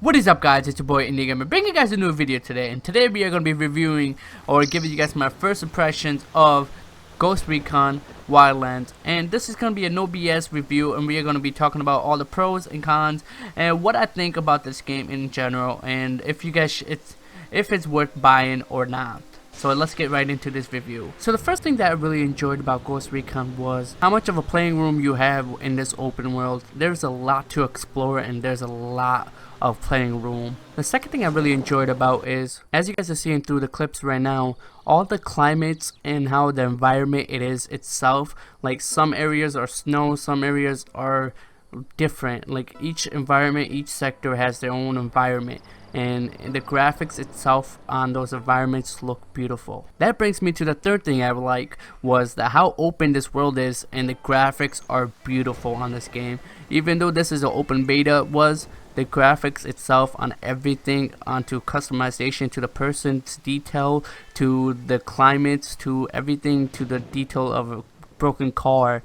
What is up, guys? It's your boy Indie Gamer, bringing you guys a new video today. And today we are going to be reviewing or giving you guys my first impressions of Ghost Recon Wildlands. And this is going to be a no BS review, and we are going to be talking about all the pros and cons and what I think about this game in general, and if you guys if it's worth buying or not. So let's get right into this review. So the first thing that I really enjoyed about Ghost Recon was how much of a playing room you have in this open world. There's a lot to explore and there's a lot of playing room. The second thing I really enjoyed about is, as you guys are seeing through the clips right now, all the climates and how the environment it is itself. Like some areas are snow, some areas are different. Like each environment, each sector has their own environment, and the graphics itself on those environments look beautiful. That brings me to the third thing I like, was that how open this world is, and the graphics are beautiful on this game. Even though this is an open beta, the graphics itself on everything, onto customization to the person's detail, to the climates, to everything, to the detail of a broken car,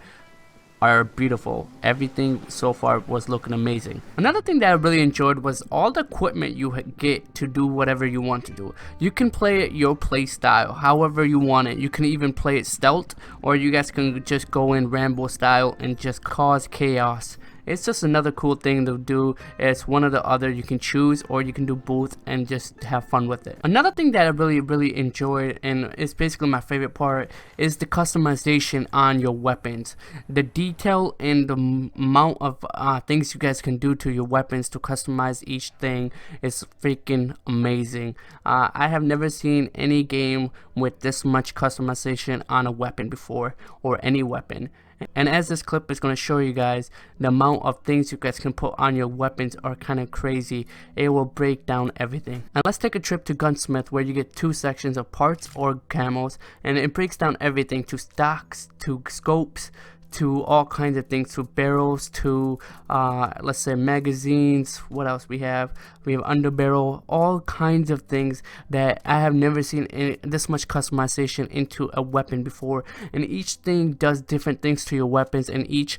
are beautiful. Everything so far was looking amazing. Another thing that I really enjoyed was all the equipment you get to do whatever you want to do. You can play it your play style, however you want it. You can even play it stealth, or you guys can just go in Rambo style and just cause chaos. It's just another cool thing to do. It's one or the other. You can choose, or you can do both and just have fun with it. Another thing that I really enjoyed, and it's basically my favorite part, is the customization on your weapons. The detail and the amount of things you guys can do to your weapons to customize each thing is freaking amazing. I have never seen any game with this much customization on a weapon before, or any weapon. And as this clip is going to show you guys, the amount of things you guys can put on your weapons are kind of crazy. It will break down everything. And let's take a trip to Gunsmith, where you get two sections of parts or camos, and it breaks down everything to stocks, to scopes, to all kinds of things, to barrels, to let's say magazines. What else we have underbarrel, all kinds of things that I have never seen this much customization into a weapon before. And each thing does different things to your weapons, and each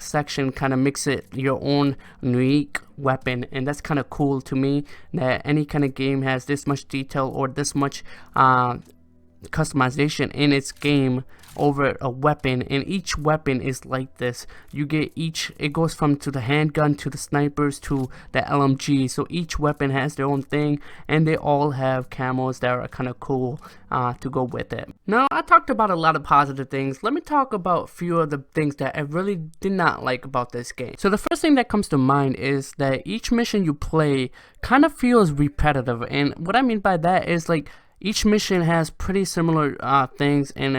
section kind of makes it your own unique weapon. And that's kind of cool to me, that any kind of game has this much detail or this much customization in its game over a weapon. And each weapon is like this. You get it goes from to the handgun, to the snipers, to the LMG. So each weapon has their own thing, and they all have camos that are kind of cool to go with it. Now, I talked about a lot of positive things. Let me talk about a few of the things that I really did not like about this game. So the first thing that comes to mind is that each mission you play kind of feels repetitive. And what I mean by that is, like, each mission has pretty similar things, and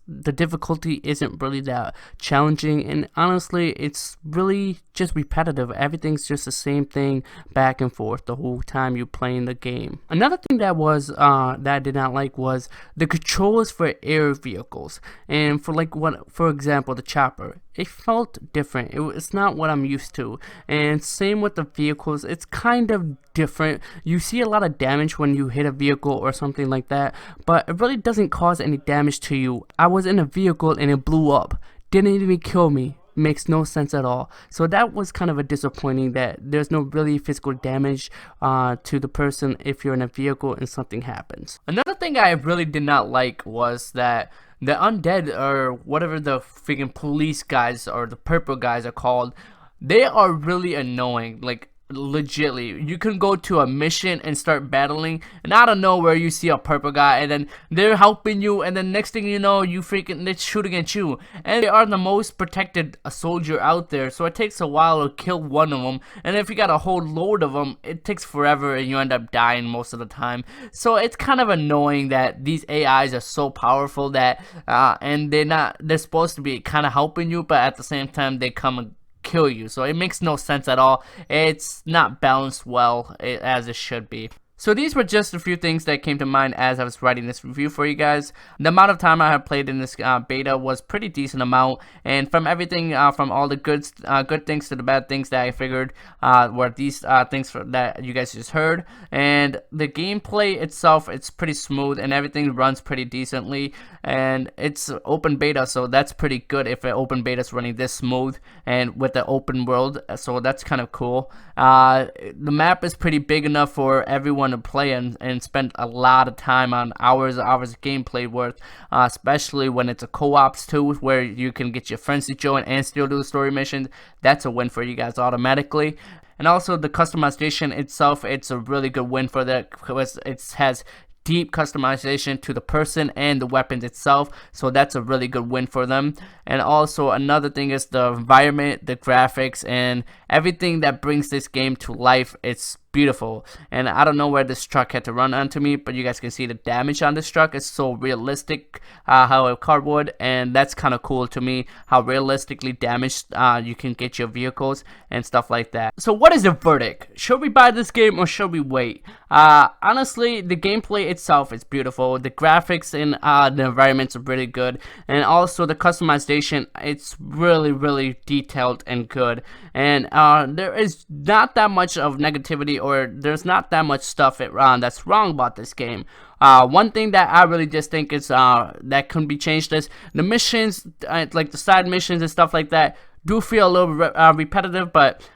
the difficulty isn't really that challenging, and honestly it's really just repetitive. Everything's just the same thing back and forth the whole time you're playing the game. Another thing that I did not like was the controls for air vehicles, and for example the chopper. It felt different. It's not what I'm used to. And same with the vehicles. It's kind of different. You see a lot of damage when you hit a vehicle or something like that, but it really doesn't cause any damage to you. I was in a vehicle and it blew up. Didn't even kill me. Makes no sense at all. So that was kind of a disappointing, that there's no really physical damage to the person if you're in a vehicle and something happens. Another thing I really did not like was that the undead, or whatever the freaking police guys or the purple guys are called, they are really annoying. Like, legitly, you can go to a mission and start battling, and out of nowhere you see a purple guy, and then they're helping you, and then next thing you know, they're shooting at you. And they are the most protected soldier out there, so it takes a while to kill one of them, and if you got a whole load of them, it takes forever and you end up dying most of the time. So it's kind of annoying that these AIs are so powerful that and they're supposed to be kind of helping you, but at the same time they come and kill you. So it makes no sense at all. It's not balanced well as it should be. So these were just a few things that came to mind as I was writing this review for you guys. The amount of time I have played in this beta was pretty decent amount, and from everything, from all the good things to the bad things that I figured were these things that you guys just heard. And the gameplay itself, it's pretty smooth and everything runs pretty decently, and it's open beta, so that's pretty good if an open beta is running this smooth and with the open world, so that's kind of cool. The map is pretty big enough for everyone to play and spend a lot of time on, hours of gameplay worth, especially when it's a co-ops too, where you can get your friends to join and still do the story missions. That's a win for you guys automatically. And also the customization itself, it's a really good win for that, because it has deep customization to the person and the weapons itself, so that's a really good win for them. And also another thing is the environment, the graphics, and everything that brings this game to life. It's beautiful, and I don't know where this truck had to run onto me, but you guys can see the damage on this truck is so realistic, how a car would, and that's kind of cool to me, how realistically damaged you can get your vehicles and stuff like that. So what is the verdict? Should we buy this game or should we wait? Honestly, the gameplay itself is beautiful, the graphics and the environments are really good, and also the customization, it's really detailed and good. And there is not that much of negativity, or there's not that much stuff that's wrong about this game. One thing that I really just think is that can be changed is the missions, like the side missions and stuff like that, do feel a little repetitive,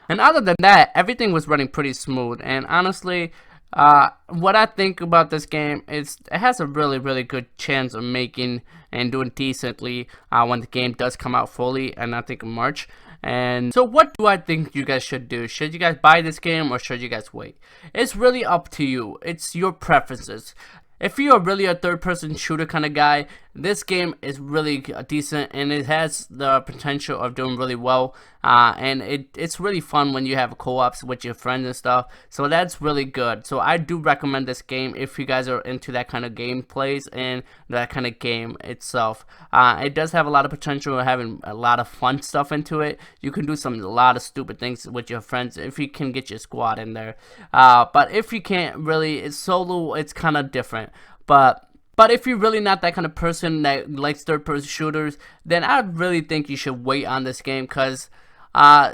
and other than that, everything was running pretty smooth. And honestly, what I think about this game is it has a really good chance of making and doing decently when the game does come out fully, and I think in March. And so what do I think you guys should do? Should you guys buy this game or should you guys wait? It's really up to you. It's your preferences. If you're really a third-person shooter kind of guy, this game is really decent, and it has the potential of doing really well. And it's really fun when you have co-ops with your friends and stuff, so that's really good. So I do recommend this game if you guys are into that kind of gameplays and that kind of game itself. It does have a lot of potential of having a lot of fun stuff into it. You can do a lot of stupid things with your friends if you can get your squad in there. But if you can't, really, it's solo, it's kind of different. But if you're really not that kind of person that likes third-person shooters, then I really think you should wait on this game, because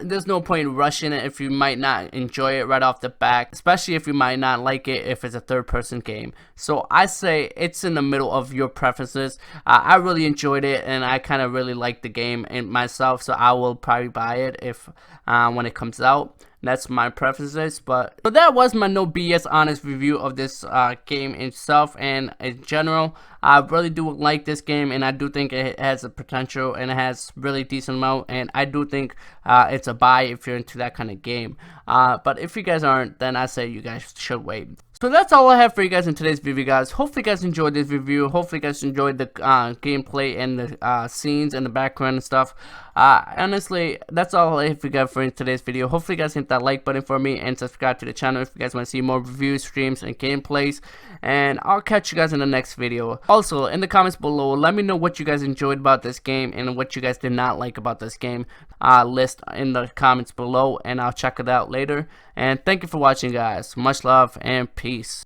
there's no point in rushing it if you might not enjoy it right off the bat, especially if you might not like it if it's a third-person game. So I say it's in the middle of your preferences. I really enjoyed it, and I kind of really like the game and myself, so I will probably buy it if when it comes out. That's my preferences, but that was my no BS honest review of this game itself and in general. I really do like this game, and I do think it has a potential, and it has really decent amount, and I do think it's a buy if you're into that kind of game. But if you guys aren't, then I say you guys should wait. So that's all I have for you guys in today's video, guys. Hopefully you guys enjoyed this review. Hopefully you guys enjoyed the gameplay and the scenes and the background and stuff. Honestly, that's all I have for you guys for today's video. Hopefully you guys hit that like button for me and subscribe to the channel if you guys want to see more reviews, streams, and gameplays. And I'll catch you guys in the next video. Also, in the comments below, let me know what you guys enjoyed about this game and what you guys did not like about this game. List in the comments below, and I'll check it out later. And thank you for watching, guys. Much love and peace.